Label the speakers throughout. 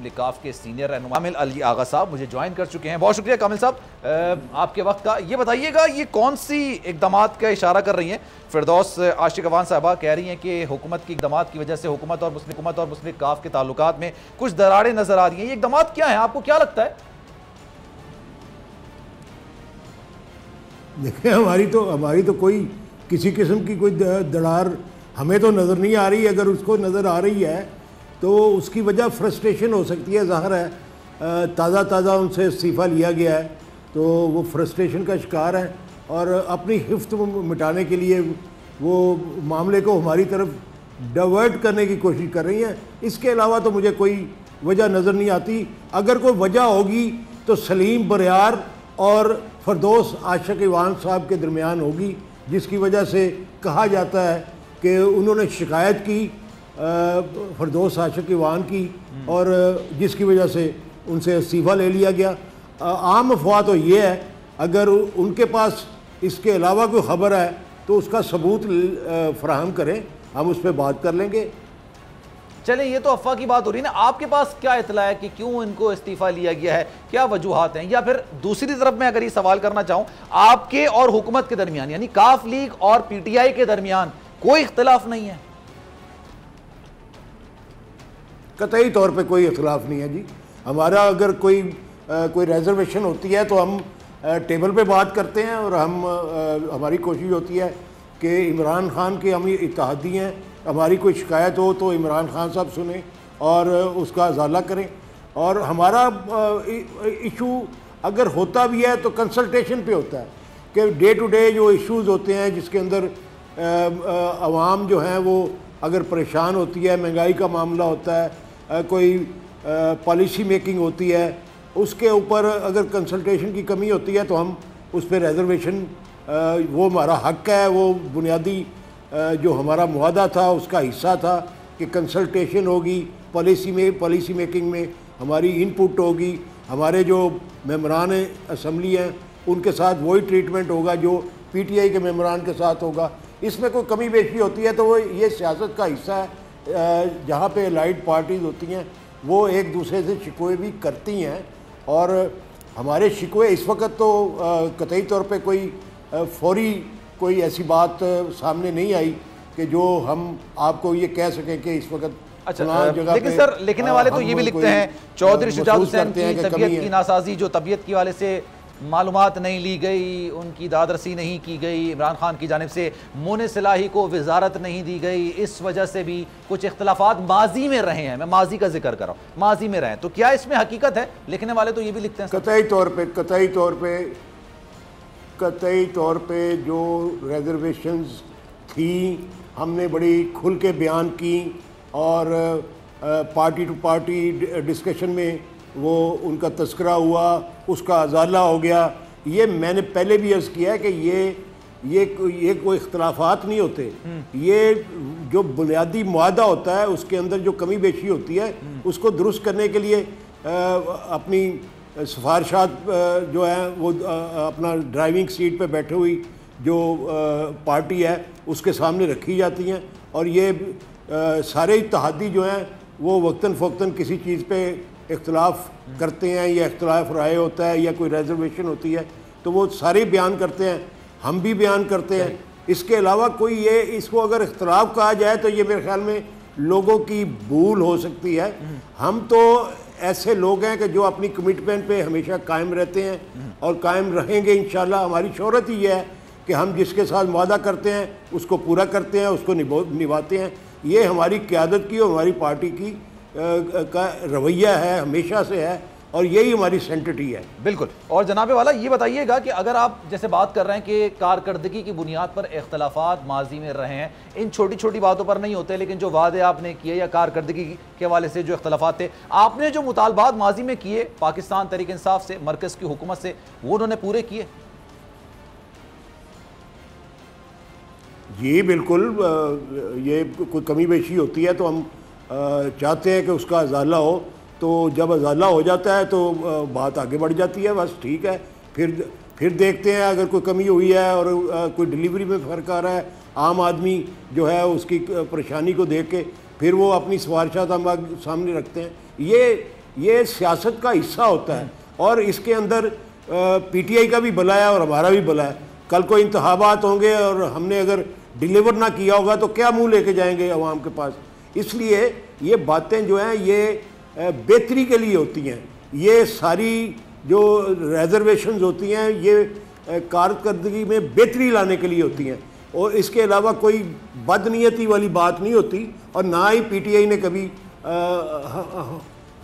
Speaker 1: لکاف کے سینئر رہنما کامل علی آغا صاحب مجھے جوائن کر چکے ہیں. بہت شکریہ کامل صاحب آپ کے وقت کا. یہ بتائیے گا یہ کون سی اقدامات کا اشارہ کر رہی ہیں؟ فردوس عاشق اوان صاحبہ کہہ رہی ہیں کہ حکومت کی اقدامات کی وجہ سے حکومت اور مسلم لیگ کے تعلقات میں کچھ دراڑیں نظر آ رہی ہیں. یہ اقدامات کیا ہیں؟ آپ کو کیا لگتا ہے؟
Speaker 2: دیکھیں ہماری تو کوئی کسی قسم کی کوئی دراڑ ہمیں تو نظر نہیں آ رہی. اگر اس کو نظر آ رہی ہے تو اس کی وجہ فرسٹریشن ہو سکتی ہے. ظاہر ہے تازہ ان سے استعفیٰ لیا گیا ہے تو وہ فرسٹریشن کا شکار ہے اور اپنی حفظ مٹانے کے لیے وہ معاملے کو ہماری طرف ڈائیورٹ کرنے کی کوشش کر رہی ہیں. اس کے علاوہ تو مجھے کوئی وجہ نظر نہیں آتی. اگر کوئی وجہ ہوگی تو سلیم بریار اور فردوس عاشق اوان صاحب کے درمیان ہوگی، جس کی وجہ سے کہا جاتا ہے کہ انہوں نے شکایت کی فردوس عاشق اوان کی اور جس کی وجہ سے ان سے استعفیٰ لے لیا گیا. عام افواہ تو یہ ہے اگر ان کے پاس اس کے علاوہ کوئی خبر ہے تو اس کا ثبوت فراہم کریں، ہم اس پہ بات کر لیں گے.
Speaker 1: چلیں یہ تو افواہ کی بات ہو رہی ہے نا، آپ کے پاس کیا اطلاع ہے کہ کیوں ان کو استعفیٰ لیا گیا ہے؟ کیا وجوہات ہیں؟ یا پھر دوسری طرف میں اگر یہ سوال کرنا چاہوں آپ کے اور حکومت کے درمیان یعنی کاف لیگ اور پی ٹی آئی کے درمیان کوئی اختلاف نہیں ہے؟
Speaker 2: قطعی طور پہ کوئی اختلاف نہیں ہے جی. ہمارا اگر کوئی ریزرویشن ہوتی ہے تو ہم ٹیبل پہ بات کرتے ہیں اور ہماری کوشش ہوتی ہے کہ عمران خان کے ہم اتحادی ہیں، ہماری کوئی شکایت ہو تو عمران خان صاحب سنیں اور اس کا ازالہ کریں. اور ہمارا ایشو اگر ہوتا بھی ہے تو کنسلٹیشن پہ ہوتا ہے کہ ڈے ٹو ڈے جو ایشوز ہوتے ہیں جس کے اندر عوام جو ہیں وہ اگر پریشان ہوتی ہے، مہنگائی کا معاملہ ہوتا ہے، کوئی پالیسی میکنگ ہوتی ہے، اس کے اوپر اگر کنسلٹیشن کی کمی ہوتی ہے تو ہم اس پہ ریزرویشن وہ ہمارا حق ہے. وہ بنیادی جو ہمارا معاہدہ تھا اس کا حصہ تھا کہ کنسلٹیشن ہوگی، پالیسی میکنگ میں ہماری ان پٹ ہوگی، ہمارے جو ممبران اسمبلی ہیں ان کے ساتھ وہی ٹریٹمنٹ ہوگا جو پی ٹی آئی کے ممبران کے ساتھ ہوگا. اس میں کوئی کمی بیشی ہوتی ہے تو وہ یہ سیاست کا حصہ ہے. جہاں پہ الائڈ پارٹیز ہوتی ہیں وہ ایک دوسرے سے شکوے بھی کرتی ہیں اور ہمارے شکوے اس وقت تو قطعی طور پہ کوئی فوری کوئی ایسی بات سامنے نہیں آئی کہ جو ہم آپ کو یہ کہہ سکیں کہ اس وقت
Speaker 1: لیکن سر لکھنے والے تو یہ بھی لکھتے ہیں چودھری شجاعت حسین کی طبیعت کی ناسازی، جو طبیعت کی والے سے معلومات نہیں لی گئی، ان کی دادرسی نہیں کی گئی، عمران خان کی جانب سے مون صلاحی کو وزارت نہیں دی گئی، اس وجہ سے بھی کچھ اختلافات ماضی میں رہے ہیں. میں ماضی کا ذکر کر رہا ہوں، ماضی میں رہے ہیں. تو کیا اس میں حقیقت ہے؟ لکھنے والے تو یہ بھی لکھتے ہیں
Speaker 2: قطعی طور پہ جو ریزرویشنز تھیں ہم نے بڑی کھل کے بیان کی اور پارٹی ٹو پارٹی ڈسکشن میں وہ ان کا تذکرہ ہوا، اس کا ازالہ ہو گیا. یہ میں نے پہلے بھی عرض کیا ہے کہ یہ کوئی اختلافات نہیں ہوتے. یہ جو بنیادی معاہدہ ہوتا ہے اس کے اندر جو کمی بیشی ہوتی ہے اس کو درست کرنے کے لیے اپنی سفارشات جو ہیں وہ اپنا ڈرائیونگ سیٹ پہ بیٹھے ہوئی جو پارٹی ہے اس کے سامنے رکھی جاتی ہیں اور یہ سارے اتحادی جو ہیں وہ وقتاً فوقتاً کسی چیز پہ اختلاف کرتے ہیں یا اختلاف رائے ہوتا ہے یا کوئی ریزرویشن ہوتی ہے تو وہ سارے بیان کرتے ہیں، ہم بھی بیان کرتے ہیں. اس کے علاوہ کوئی اس کو اگر اختلاف کہا جائے تو یہ میرے خیال میں لوگوں کی بھول ہو سکتی ہے. ہم تو ایسے لوگ ہیں کہ جو اپنی کمٹمنٹ پہ ہمیشہ قائم رہتے ہیں اور قائم رہیں گے انشاءاللہ. ہماری شہرت ہی یہ ہے کہ ہم جس کے ساتھ معاہدہ کرتے ہیں اس کو پورا کرتے ہیں، اس کو نبھاتے ہیں. یہ ہماری قیادت کی اور ہماری پارٹی کی کا رویہ ہے، ہمیشہ سے ہے اور یہی ہماری سینٹٹی ہے.
Speaker 1: بالکل. اور جناب والا یہ بتائیے گا کہ اگر آپ جیسے بات کر رہے ہیں کہ کارکردگی کی بنیاد پر اختلافات ماضی میں رہے ہیں، ان چھوٹی چھوٹی باتوں پر نہیں ہوتے، لیکن جو وعدے آپ نے کیے یا کارکردگی کے حوالے سے جو اختلافات تھے، آپ نے جو مطالبات ماضی میں کیے پاکستان تحریک انصاف سے، مرکز کی حکومت سے، وہ انہوں نے پورے کیے؟
Speaker 2: جی بالکل. یہ کوئی کمی بیشی ہوتی ہے تو ہم چاہتے ہیں کہ اس کا ازالہ ہو. تو جب ازالہ ہو جاتا ہے تو بات آگے بڑھ جاتی ہے، بس ٹھیک ہے. پھر دیکھتے ہیں اگر کوئی کمی ہوئی ہے اور کوئی ڈیلیوری میں فرق آ رہا ہے، عام آدمی جو ہے اس کی پریشانی کو دیکھ کے پھر وہ اپنی سفارشات ہم سامنے رکھتے ہیں. یہ سیاست کا حصہ ہوتا ہے، اور اس کے اندر پی ٹی آئی کا بھی بھلا ہے اور ہمارا بھی بھلا ہے. کل کو انتخابات ہوں گے اور ہم نے اگر ڈیلیور نہ کیا ہوگا تو کیا منہ لے کے جائیں گے عوام کے پاس. اس لیے یہ باتیں جو ہیں یہ بہتری کے لیے ہوتی ہیں. یہ ساری جو ریزرویشنز ہوتی ہیں یہ کارکردگی میں بہتری لانے کے لیے ہوتی ہیں، اور اس کے علاوہ کوئی بدنیتی والی بات نہیں ہوتی. اور نہ ہی پی ٹی آئی نے کبھی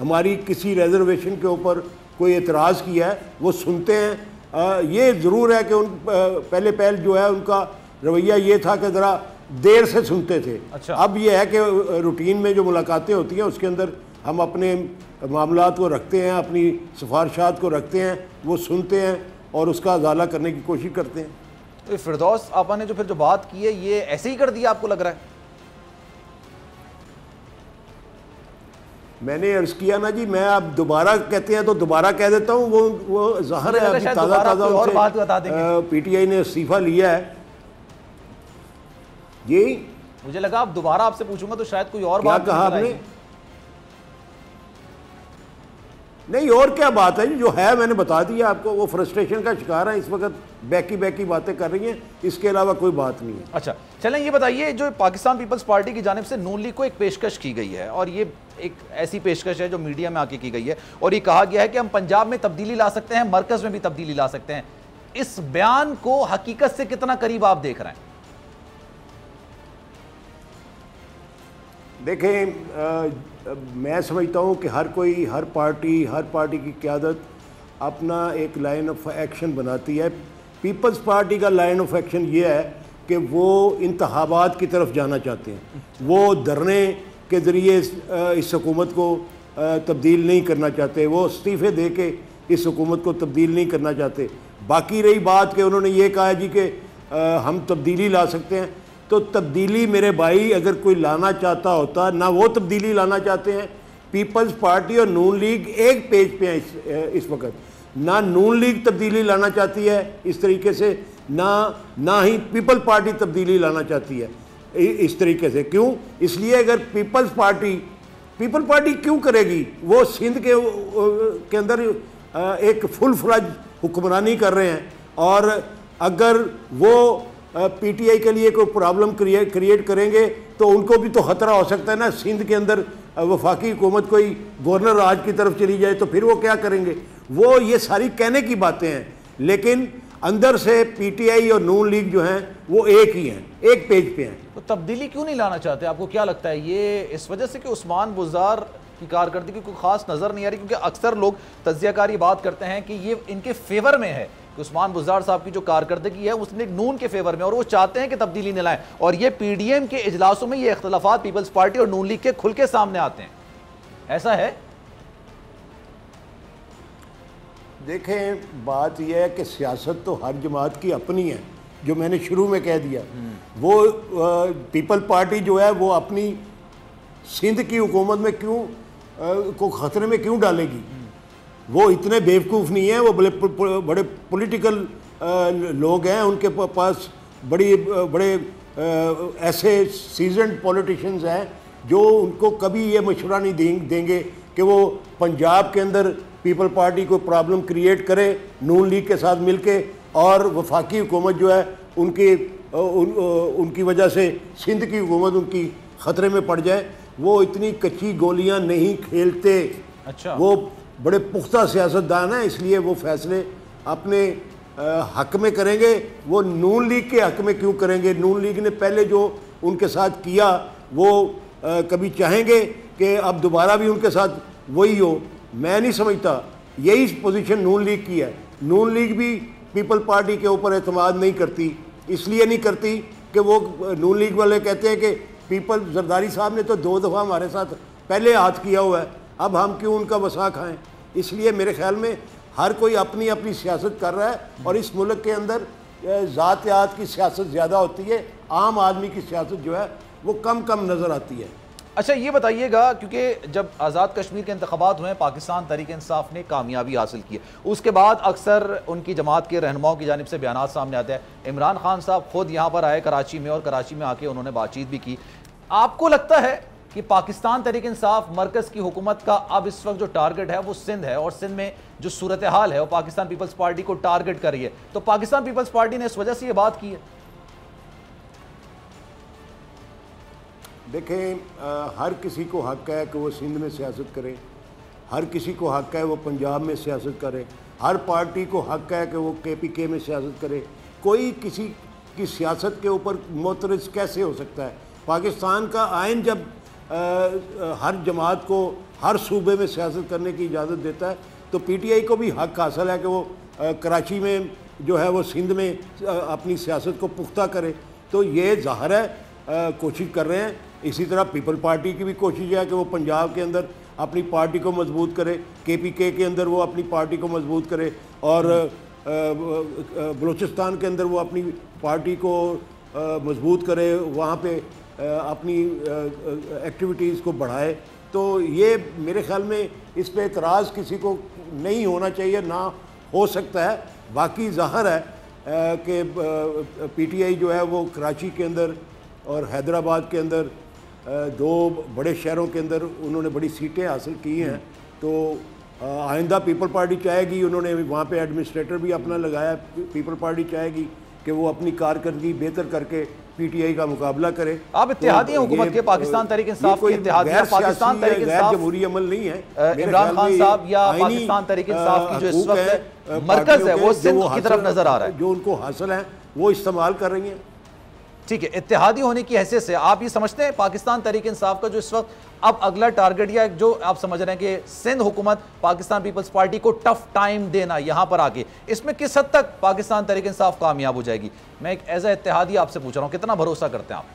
Speaker 2: ہماری کسی ریزرویشن کے اوپر کوئی اعتراض کیا ہے. وہ سنتے ہیں. یہ ضرور ہے کہ ان پہلے جو ہے ان کا رویہ یہ تھا کہ ذرا دیر سے سنتے تھے. اب یہ ہے کہ روٹین میں جو ملاقاتیں ہوتی ہیں اس کے اندر ہم اپنے معاملات کو رکھتے ہیں، اپنی سفارشات کو رکھتے ہیں، وہ سنتے ہیں اور اس کا ازالہ کرنے کی کوشش کرتے ہیں.
Speaker 1: فردوس آپا نے جو پھر جو بات کی ہے یہ ایسے ہی کر دیا آپ کو لگ رہا ہے؟
Speaker 2: میں نے عرض کیا نا جی، میں اب دوبارہ کہتے ہیں تو دوبارہ کہہ دیتا ہوں. وہ ظاہر ہے ابھی تازہ پی ٹی آئی نے استعفیٰ لیا ہے. جی
Speaker 1: مجھے لگا اب دوبارہ آپ سے پوچھوں گا تو شاید کوئی اور بات
Speaker 2: کہا آپ نے. نہیں اور کیا بات ہے جو ہے میں نے بتا دیا آپ کو. وہ فرسٹریشن کا شکار ہے اس وقت، بیکی باتیں کر رہی ہیں، اس کے علاوہ کوئی بات نہیں ہے.
Speaker 1: اچھا چلیں یہ بتائیے، جو پاکستان پیپلز پارٹی کی جانب سے نون لیگ کو ایک پیشکش کی گئی ہے، اور یہ ایک ایسی پیشکش ہے جو میڈیا میں آ کے کی گئی ہے، اور یہ کہا گیا ہے کہ ہم پنجاب میں تبدیلی لا سکتے ہیں، مرکز میں بھی تبدیلی لا سکتے ہیں. اس بیان کو حقیقت سے کتنا قریب آپ دیکھ رہے ہیں؟
Speaker 2: دیکھیں میں سمجھتا ہوں کہ ہر پارٹی کی قیادت اپنا ایک لائن آف ایکشن بناتی ہے. پیپلز پارٹی کا لائن آف ایکشن یہ ہے کہ وہ انتخابات کی طرف جانا چاہتے ہیں. وہ دھرنے کے ذریعے اس حکومت کو تبدیل نہیں کرنا چاہتے، وہ استعفے دے کے اس حکومت کو تبدیل نہیں کرنا چاہتے. باقی رہی بات کہ انہوں نے یہ کہا جی کہ ہم تبدیلی لا سکتے ہیں، تو تبدیلی میرے بھائی اگر کوئی لانا چاہتا ہوتا، نہ وہ تبدیلی لانا چاہتے ہیں. پیپلز پارٹی اور نون لیگ ایک پیج پہ ہیں اس وقت. نہ نون لیگ تبدیلی لانا چاہتی ہے اس طریقے سے، نہ ہی پیپل پارٹی تبدیلی لانا چاہتی ہے اس طریقے سے. کیوں؟ اس لیے اگر پیپل پارٹی کیوں کرے گی؟ وہ سندھ کے اندر ایک فل فلج حکمرانی کر رہے ہیں، اور اگر وہ پی ٹی آئی کے لیے کوئی پرابلم کریٹ کریں گے تو ان کو بھی تو خطرہ ہو سکتا ہے نا. سندھ کے اندر وفاقی حکومت کوئی گورنر راج کی طرف چلی جائے تو پھر وہ کیا کریں گے؟ وہ یہ ساری کہنے کی باتیں ہیں، لیکن اندر سے پی ٹی آئی اور نون لیگ جو ہیں وہ ایک ہی ہیں، ایک پیج پہ ہیں.
Speaker 1: تو تبدیلی کیوں نہیں لانا چاہتے؟ آپ کو کیا لگتا ہے یہ اس وجہ سے کہ عثمان بزدار کی کارکردگی کوئی خاص نظر نہیں آ رہی؟ کیونکہ اکثر لوگ تجزیہ کاری بات کرتے ہیں کہ یہ ان کے فیور میں ہے کہ عثمان بزدار صاحب کی جو کارکردگی ہے اس نے نون کے فیور میں، اور وہ چاہتے ہیں کہ تبدیلی نہ لائیں. اور یہ پی ڈی ایم کے اجلاسوں میں یہ اختلافات پیپلز پارٹی اور نون لیگ کے کھل کے سامنے آتے ہیں. ایسا ہے؟
Speaker 2: دیکھیں بات یہ ہے کہ سیاست تو ہر جماعت کی اپنی ہے، جو میں نے شروع میں کہہ دیا. وہ پیپل پارٹی جو ہے وہ اپنی سندھ کی حکومت میں کو خطرے میں کیوں ڈالے گی؟ وہ اتنے بیوقوف نہیں ہیں. وہ بڑے پولیٹیکل لوگ ہیں، ان کے پاس بڑے ایسے سیزنڈ پولیٹیشنز ہیں جو ان کو کبھی یہ مشورہ نہیں دیں گے کہ وہ پنجاب کے اندر پیپل پارٹی کو پرابلم کریٹ کرے نون لیگ کے ساتھ مل کے، اور وفاقی حکومت جو ہے ان کی وجہ سے سندھ کی حکومت ان کی خطرے میں پڑ جائے. وہ اتنی کچی گولیاں نہیں کھیلتے.
Speaker 1: اچھا.
Speaker 2: وہ بڑے پختہ سیاستدان ہیں، اس لیے وہ فیصلے اپنے حق میں کریں گے. وہ نون لیگ کے حق میں کیوں کریں گے؟ نون لیگ نے پہلے جو ان کے ساتھ کیا وہ کبھی چاہیں گے کہ اب دوبارہ بھی ان کے ساتھ وہی ہو؟ میں نہیں سمجھتا. یہی پوزیشن نون لیگ کی ہے. نون لیگ بھی پیپل پارٹی کے اوپر اعتماد نہیں کرتی. اس لیے نہیں کرتی کہ وہ نون لیگ والے کہتے ہیں کہ زرداری صاحب نے تو 2 دفعہ ہمارے ساتھ پہلے ہاتھ کیا ہوا ہے، اب ہم کیوں ان کا وسا کھائیں؟ اس لیے میرے خیال میں ہر کوئی اپنی سیاست کر رہا ہے، اور اس ملک کے اندر ذاتیات کی سیاست زیادہ ہوتی ہے، عام آدمی کی سیاست جو ہے وہ کم نظر آتی ہے.
Speaker 1: اچھا یہ بتائیے گا، کیونکہ جب آزاد کشمیر کے انتخابات ہوئے پاکستان تحریک انصاف نے کامیابی حاصل کی، اس کے بعد اکثر ان کی جماعت کے رہنماؤں کی جانب سے بیانات سامنے آتے ہیں. عمران خان صاحب خود یہاں پر آئے کراچی میں، اور کراچی میں آ کے انہوں نے بات چیت بھی کی. آپ کو لگتا ہے کہ پاکستان تحریک انصاف مرکز کی حکومت کا اب اس وقت جو ٹارگٹ ہے وہ سندھ ہے، اور سندھ میں جو صورتحال ہے وہ پاکستان پیپلز پارٹی کو ٹارگٹ کر رہی ہے، تو پاکستان پیپلز پارٹی نے اس وجہ سے یہ بات کی ہے؟
Speaker 2: دیکھیں، ہر کسی کو حق ہے کہ وہ سندھ میں سیاست کرے، ہر کسی کو حق ہے وہ پنجاب میں سیاست کرے، ہر پارٹی کو حق ہے کہ وہ KPK میں سیاست کرے۔ کوئی کسی کی سیاست کے اوپر معترض کیسے ہو سکتا ہے؟ پاکستان کا آئین جب ہر جماعت کو ہر صوبے میں سیاست کرنے کی اجازت دیتا ہے تو PTI کو بھی حق حاصل ہے کہ وہ کراچی میں جو ہے وہ سندھ میں اپنی سیاست کو پختہ کرے۔ تو یہ ظاہر ہے کوشش کر رہے ہیں۔ اسی طرح پیپل پارٹی کی بھی کوشش ہے کہ وہ پنجاب کے اندر اپنی پارٹی کو مضبوط کرے، KPK کے اندر وہ اپنی پارٹی کو مضبوط کرے، اور بلوچستان کے اندر وہ اپنی پارٹی کو مضبوط کرے، وہاں پہ اپنی ایکٹیویٹیز کو بڑھائے۔ تو یہ میرے خیال میں اس پہ اعتراض کسی کو نہیں ہونا چاہیے، نہ ہو سکتا ہے۔ باقی ظاہر ہے کہ PTI جو ہے وہ کراچی کے اندر اور حیدرآباد کے اندر دو بڑے شہروں کے اندر انہوں نے بڑی سیٹیں حاصل کی ہیں، تو آئندہ پیپل پارٹی چاہے گی، انہوں نے وہاں پہ ایڈمنسٹریٹر بھی اپنا لگایا، پیپل پارٹی چاہے گی کہ وہ اپنی کارکردگی بہتر کر کے PTI کا مقابلہ کرے۔
Speaker 1: آپ اتحادی حکومت کے پاکستان تحریک انصاف کے اتحادی ہیں، پاکستان تحریک انصاف
Speaker 2: غیر جمہوری عمل نہیں ہے۔
Speaker 1: عمران خان صاحب یا پاکستان تحریک انصاف کی جو اس وقت مرکز ہے وہ سندھ کی طرف نظر آ رہا ہے،
Speaker 2: جو ان کو حاصل ہیں وہ استعمال کر رہی ہیں۔
Speaker 1: ٹھیک ہے، اتحادی ہونے کی حیثیت سے آپ یہ سمجھتے ہیں پاکستان تحریک انصاف کا جو اس وقت اب اگلا ٹارگٹ یا جو آپ سمجھ رہے ہیں کہ سندھ حکومت پاکستان پیپلز پارٹی کو ٹف ٹائم دینا یہاں پر آگے، اس میں کس حد تک پاکستان تحریک انصاف کامیاب ہو جائے گی؟ میں ایک ایز اے اتحادی آپ سے پوچھ رہا ہوں، کتنا بھروسہ کرتے ہیں آپ؟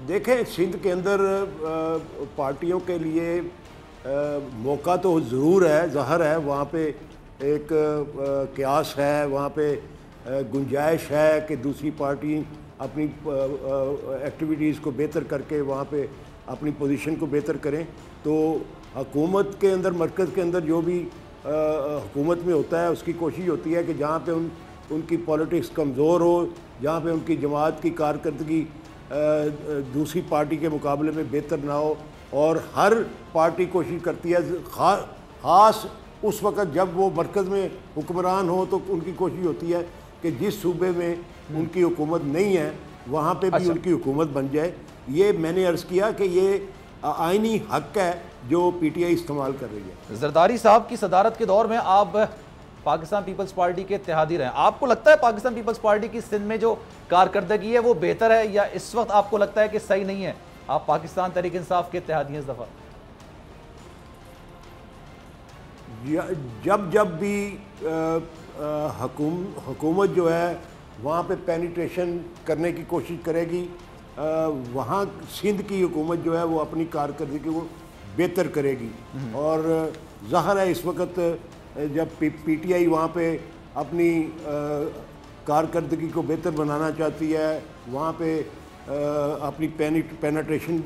Speaker 2: دیکھیں، سندھ کے اندر پارٹیوں کے لیے موقع تو ضرور ہے، ظاہر ہے وہاں پہ ایک قیاس ہے، وہاں پہ گنجائش ہے کہ دوسری پارٹی اپنی ایکٹیویٹیز کو بہتر کر کے وہاں پہ اپنی پوزیشن کو بہتر کریں۔ تو حکومت کے اندر، مرکز کے اندر جو بھی حکومت میں ہوتا ہے اس کی کوشش ہوتی ہے کہ جہاں پہ ان کی پولیٹکس کمزور ہو، جہاں پہ ان کی جماعت کی کارکردگی دوسری پارٹی کے مقابلے میں بہتر نہ ہو، اور ہر پارٹی کوشش کرتی ہے، خاص اس وقت جب وہ مرکز میں حکمران ہو تو ان کی کوشش ہوتی ہے کہ جس صوبے میں ان کی حکومت نہیں ہے وہاں پہ بھی ان کی حکومت بن جائے۔ یہ میں نے عرض کیا کہ یہ آئینی حق ہے جو PTI استعمال کر رہی ہے۔
Speaker 1: زرداری صاحب کی صدارت کے دور میں آپ پاکستان پیپلز پارٹی کے اتحادی رہے، آپ کو لگتا ہے پاکستان پیپلز پارٹی کی سندھ میں جو کارکردگی ہے وہ بہتر ہے، یا اس وقت آپ کو لگتا ہے کہ صحیح نہیں ہے؟ آپ پاکستان تحریک انصاف کے اتحادی ہیں اس دفعہ۔
Speaker 2: جب بھی حکومت جو ہے وہاں پہ پینیٹریشن کرنے کی کوشش کرے گی، وہاں سندھ کی حکومت جو ہے وہ اپنی کارکردگی کو بہتر کرے گی، اور ظاہر ہے اس وقت جب PTI وہاں پہ اپنی کارکردگی کو بہتر بنانا چاہتی ہے، وہاں پہ اپنی پینیٹریشن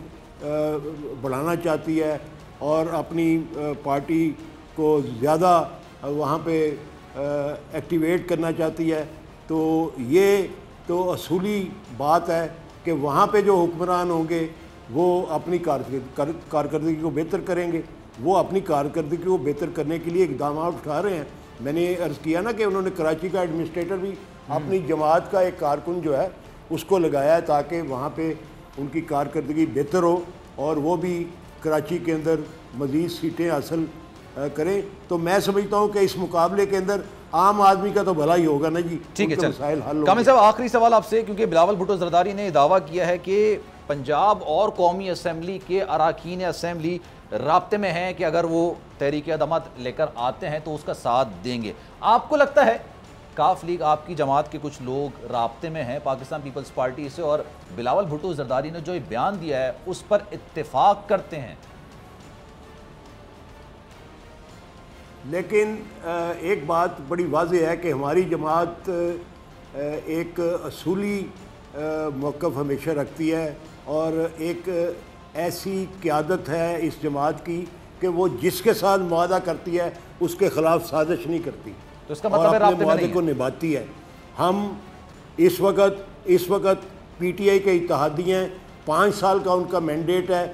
Speaker 2: بڑھانا چاہتی ہے اور اپنی پارٹی کو زیادہ وہاں پہ ایکٹیویٹ کرنا چاہتی ہے، تو یہ تو اصولی بات ہے کہ وہاں پہ جو حکمران ہوں گے وہ اپنی کارکردگی کو بہتر کریں گے، وہ اپنی کارکردگی کو بہتر کرنے کے لیے اقدامات اٹھا رہے ہیں۔ میں نے عرض کیا نا کہ انہوں نے کراچی کا ایڈمنسٹریٹر بھی اپنی جماعت کا ایک کارکن جو ہے اس کو لگایا ہے تاکہ وہاں پہ ان کی کارکردگی بہتر ہو اور وہ بھی کراچی کے اندر مزید سیٹیں حاصل کریں۔ تو میں سمجھتا ہوں کہ اس مقابلے کے اندر عام آدمی کا تو بھلا ہی ہوگا نا جی،
Speaker 1: ٹھیک ہے۔
Speaker 2: مسائل حل
Speaker 1: کامل صاحب، آخری سوال آپ سے، کیونکہ بلاول بھٹو زرداری نے دعویٰ کیا ہے کہ پنجاب اور قومی اسمبلی کے اراکین اسمبلی رابطے میں ہیں کہ اگر وہ تحریک عدمت لے کر آتے ہیں تو اس کا ساتھ دیں گے۔ آپ کو لگتا ہے کاف لیگ آپ کی جماعت کے کچھ لوگ رابطے میں ہیں پاکستان پیپلز پارٹی سے، اور بلاول بھٹو زرداری نے جو یہ بیان دیا ہے اس پر اتفاق کرتے ہیں؟
Speaker 2: لیکن ایک بات بڑی واضح ہے کہ ہماری جماعت ایک اصولی موقف ہمیشہ رکھتی ہے، اور ایک ایسی قیادت ہے اس جماعت کی کہ وہ جس کے ساتھ معاہدہ کرتی ہے اس کے خلاف سازش نہیں کرتی،
Speaker 1: تو اس کا مطلب ہے
Speaker 2: اپنے معاہدے کو نبھاتی ہے۔ ہم اس وقت PTI کے اتحادی ہیں، 5 سال کا ان کا مینڈیٹ ہے،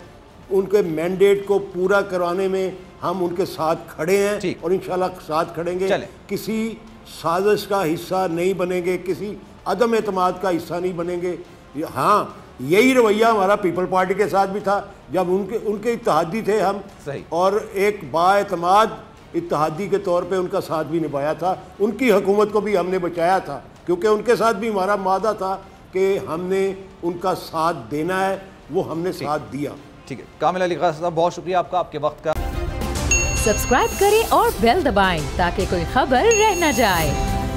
Speaker 2: ان کے مینڈیٹ کو پورا کروانے میں ہم ان کے ساتھ کھڑے ہیں اور انشاءاللہ ساتھ کھڑیں گے. کسی سازش کا حصہ نہیں بنیں گے، کسی عدم اعتماد کا حصہ نہیں بنیں گے. ہاں یہی رویہ ہمارا پیپل پارٹی کے ساتھ بھی تھا جب ان کے اتحادی تھے ہم، اور ایک بااعتماد اتحادی کے طور پہ ان کا ساتھ بھی نبھایا تھا. ان کی حکومت کو بھی ہم نے بچایا تھا کیونکہ ان کے ساتھ بھی ہمارا معاہدہ تھا کہ ہم نے ان کا ساتھ دینا ہے، وہ ہم نے ساتھ دیا.
Speaker 1: ٹھیک ہے کامل علی غازی صاحب، بہت شکریہ آپ کا، آپ کے وقت کا.
Speaker 3: سبسکرائب کریں اور بیل دبائیں تاکہ کوئی خبر رہ نہ جائے.